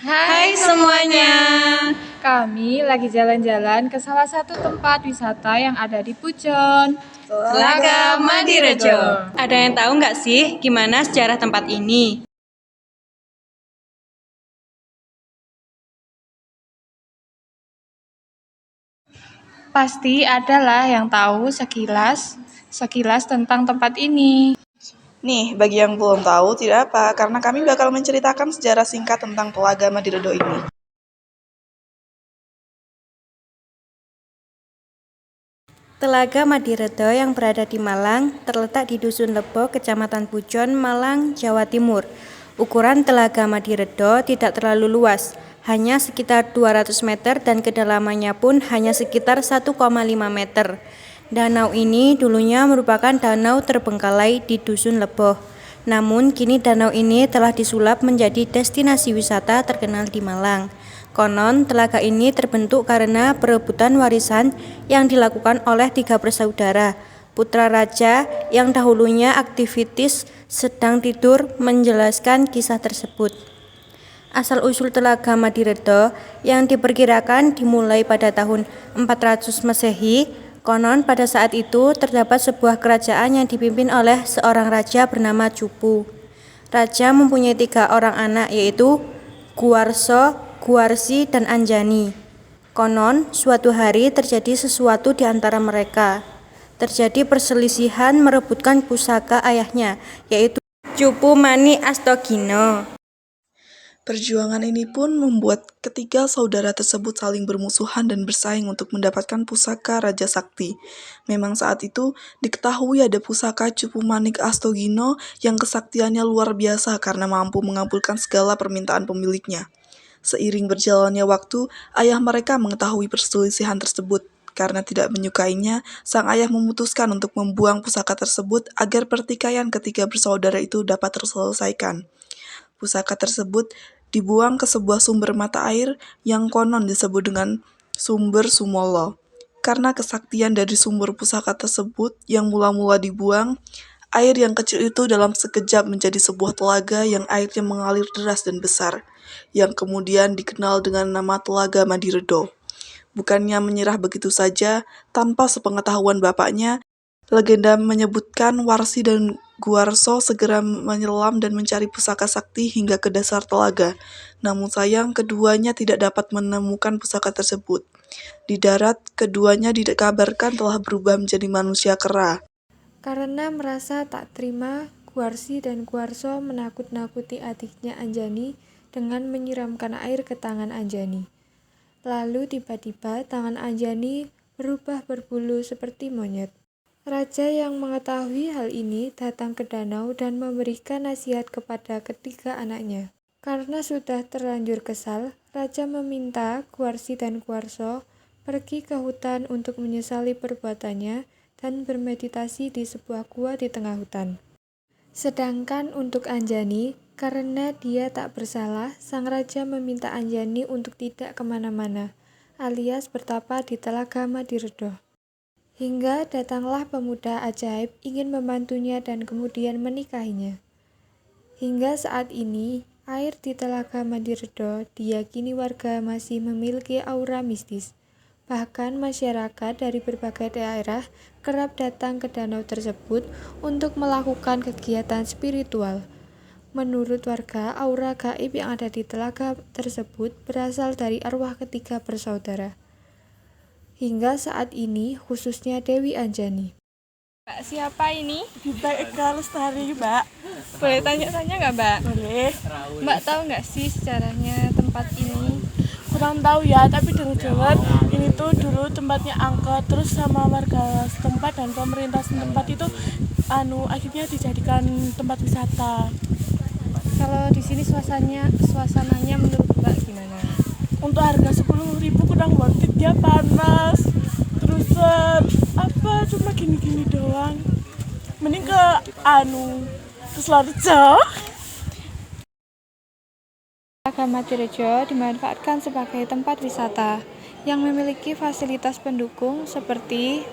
Hai semuanya. Kami lagi jalan-jalan ke salah satu tempat wisata yang ada di Pujon, Telaga Madirejo. Ada yang tahu nggak sih gimana sejarah tempat ini? Pasti adalah yang tahu sekilas tentang tempat ini. Nih, bagi yang belum tahu, tidak apa, karena kami bakal menceritakan sejarah singkat tentang Telaga Madiredo ini. Telaga Madiredo yang berada di Malang terletak di Dusun Lebo, Kecamatan Pujon, Malang, Jawa Timur. Ukuran Telaga Madiredo tidak terlalu luas, hanya sekitar 200 meter dan kedalamannya pun hanya sekitar 1,5 meter. Danau ini dulunya merupakan danau terbengkalai di Dusun Lebo. Namun kini danau ini telah disulap menjadi destinasi wisata terkenal di Malang. Konon, telaga ini terbentuk karena perebutan warisan yang dilakukan oleh 3 bersaudara. Putra raja yang dahulunya aktivitis sedang tidur menjelaskan kisah tersebut. Asal-usul Telaga Madiredo yang diperkirakan dimulai pada tahun 400 Masehi. Konon pada saat itu terdapat sebuah kerajaan yang dipimpin oleh seorang raja bernama Cupu. Raja mempunyai 3 orang anak, yaitu Guwarso, Guwarsi, dan Anjani. Konon, suatu hari terjadi sesuatu di antara mereka. Terjadi perselisihan merebutkan pusaka ayahnya, yaitu Cupu Mani Astagina. Perjuangan ini pun membuat ketiga saudara tersebut saling bermusuhan dan bersaing untuk mendapatkan pusaka Raja Sakti. Memang saat itu diketahui ada pusaka Cupu Manik Astagina yang kesaktiannya luar biasa karena mampu mengabulkan segala permintaan pemiliknya. Seiring berjalannya waktu, ayah mereka mengetahui perselisihan tersebut. Karena tidak menyukainya, sang ayah memutuskan untuk membuang pusaka tersebut agar pertikaian ketiga bersaudara itu dapat terselesaikan. Pusaka tersebut dibuang ke sebuah sumber mata air yang konon disebut dengan sumber Sumolo. Karena kesaktian dari sumber pusaka tersebut yang mula-mula dibuang, air yang kecil itu dalam sekejap menjadi sebuah telaga yang airnya mengalir deras dan besar, yang kemudian dikenal dengan nama Telaga Madiredo. Bukannya menyerah begitu saja, tanpa sepengetahuan bapaknya, legenda menyebutkan Warsi dan Guwarso segera menyelam dan mencari pusaka sakti hingga ke dasar telaga. Namun sayang, keduanya tidak dapat menemukan pusaka tersebut. Di darat, keduanya dikabarkan telah berubah menjadi manusia kera. Karena merasa tak terima, Guwarsi dan Guwarso menakut-nakuti adiknya Anjani dengan menyiramkan air ke tangan Anjani. Lalu tiba-tiba tangan Anjani berubah berbulu seperti monyet. Raja yang mengetahui hal ini datang ke danau dan memberikan nasihat kepada ketiga anaknya. Karena sudah terlanjur kesal, Raja meminta Guwarsi dan Guwarso pergi ke hutan untuk menyesali perbuatannya dan bermeditasi di sebuah gua di tengah hutan. Sedangkan untuk Anjani, karena dia tak bersalah, sang raja meminta Anjani untuk tidak kemana-mana, alias bertapa di Telaga Madiredo. Hingga datanglah pemuda ajaib ingin membantunya dan kemudian menikahinya. Hingga saat ini, air di Telaga Madiredo diyakini warga masih memiliki aura mistis. Bahkan masyarakat dari berbagai daerah kerap datang ke danau tersebut untuk melakukan kegiatan spiritual. Menurut warga, aura gaib yang ada di telaga tersebut berasal dari arwah ketiga bersaudara. Hingga saat ini, khususnya Dewi Anjani. Mbak, siapa ini? Mbak Eka Lestari, Mbak. Boleh tanya-tanya nggak, Mbak? Boleh. Mbak tahu nggak sih sejarahnya tempat ini? Kurang tahu ya, tapi dengar-dengar ini tuh dulu tempatnya angker, terus sama warga setempat dan pemerintah setempat itu akhirnya dijadikan tempat wisata. Kalau di sini suasananya menurut Mbak gimana? Untuk harga 10.000 kurang worth it, dia panas. Terus cuma gini-gini doang. Mending ke ke Sidoarjo. Telaga Madirejo dimanfaatkan sebagai tempat wisata yang memiliki fasilitas pendukung seperti